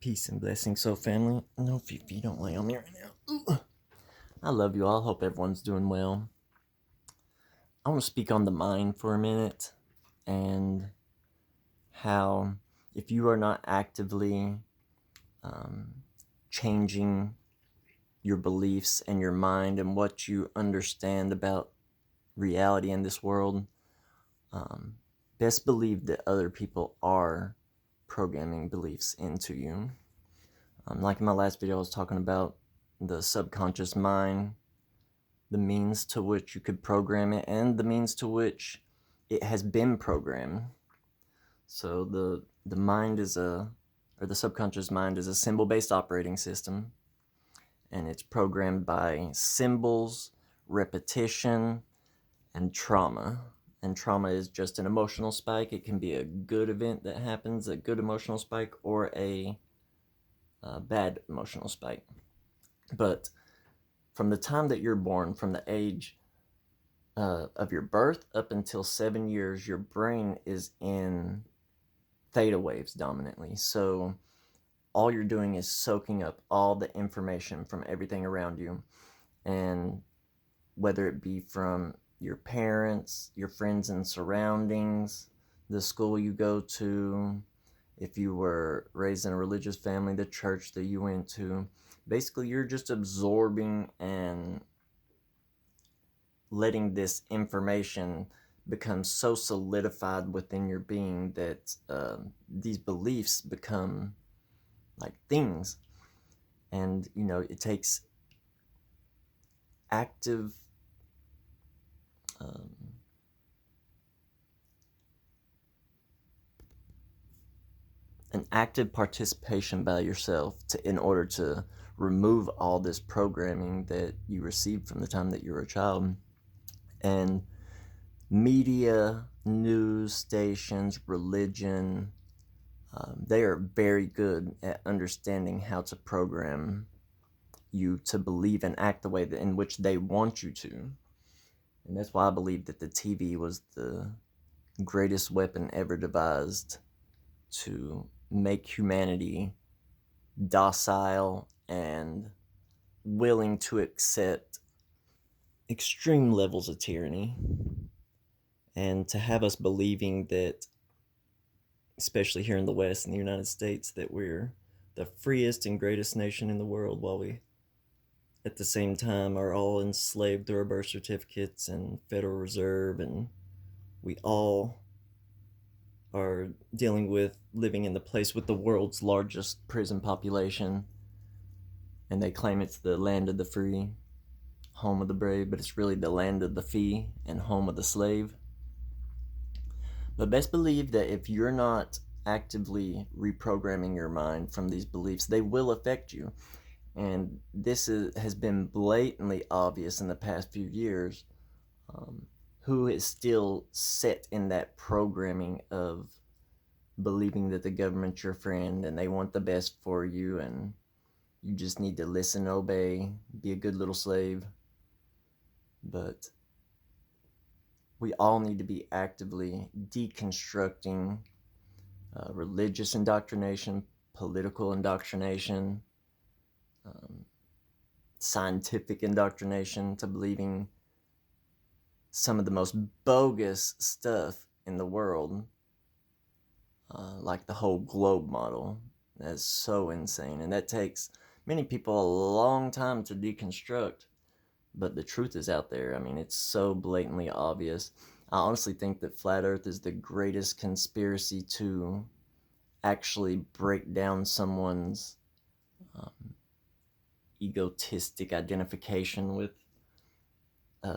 Peace and blessings, so family. No, Fifi, don't lay on me right now. Ooh. I love you all. Hope everyone's doing well. I want to speak on the mind for a minute and how, if you are not actively um, changing your beliefs and your mind and what you understand about reality in this world, best believe that other people are programming beliefs into you. Like in my last video, I was talking about the subconscious mind, the means to which you could program it, and the means to which it has been programmed. So the mind is the subconscious mind is a symbol-based operating system, and it's programmed by symbols, repetition, and trauma. And trauma is just an emotional spike. It can be a good event that happens, a good emotional spike, or a bad emotional spike. But from the time that you're born, from the age of your birth up until 7 years, your brain is in theta waves dominantly. So all you're doing is soaking up all the information from everything around you. And whether it be from your parents, your friends and surroundings, the school you go to, if you were raised in a religious family, the church that you went to, basically you're just absorbing and letting this information become so solidified within your being that these beliefs become like things. And it takes active um, an active participation by yourself in order to remove all this programming that you received from the time that you were a child. And media, news stations, religion, they are very good at understanding how to program you to believe and act the way in which they want you to. And that's why I believe that the TV was the greatest weapon ever devised to make humanity docile and willing to accept extreme levels of tyranny, and to have us believing that, especially here in the West, in the United States, that we're the freest and greatest nation in the world, while we at the same time are all enslaved through our birth certificates and Federal Reserve, and we all are dealing with living in the place with the world's largest prison population, and they claim it's the land of the free, home of the brave, but it's really the land of the fee and home of the slave. But best believe that if you're not actively reprogramming your mind from these beliefs, they will affect you. And this has been blatantly obvious in the past few years. Who is still set in that programming of believing that the government's your friend and they want the best for you, and you just need to listen, obey, be a good little slave. But we all need to be actively deconstructing religious indoctrination, political indoctrination, scientific indoctrination to believing some of the most bogus stuff in the world, like the whole globe model. That's so insane, and that takes many people a long time to deconstruct, but the truth is out there. I mean, it's so blatantly obvious. I honestly think that Flat Earth is the greatest conspiracy to actually break down someone's egotistic identification with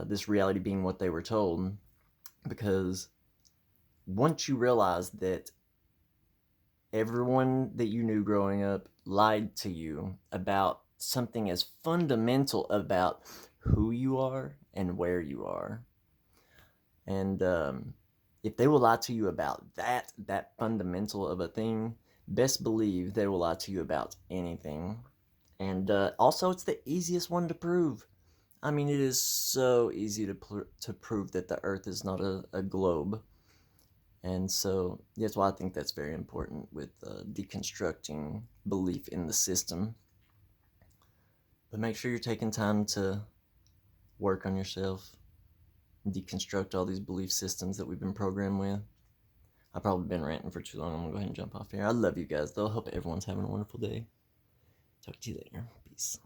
this reality being what they were told. Because once you realize that everyone that you knew growing up lied to you about something as fundamental about who you are and where you are, and if they will lie to you about that fundamental of a thing, best believe they will lie to you about anything. And also, it's the easiest one to prove. I mean, it is so easy to prove that the Earth is not a globe. And so that's why I think that's very important with deconstructing belief in the system. But make sure you're taking time to work on yourself, deconstruct all these belief systems that we've been programmed with. I've probably been ranting for too long. I'm gonna go ahead and jump off here. I love you guys though. Hope everyone's having a wonderful day. Talk to you later. Peace.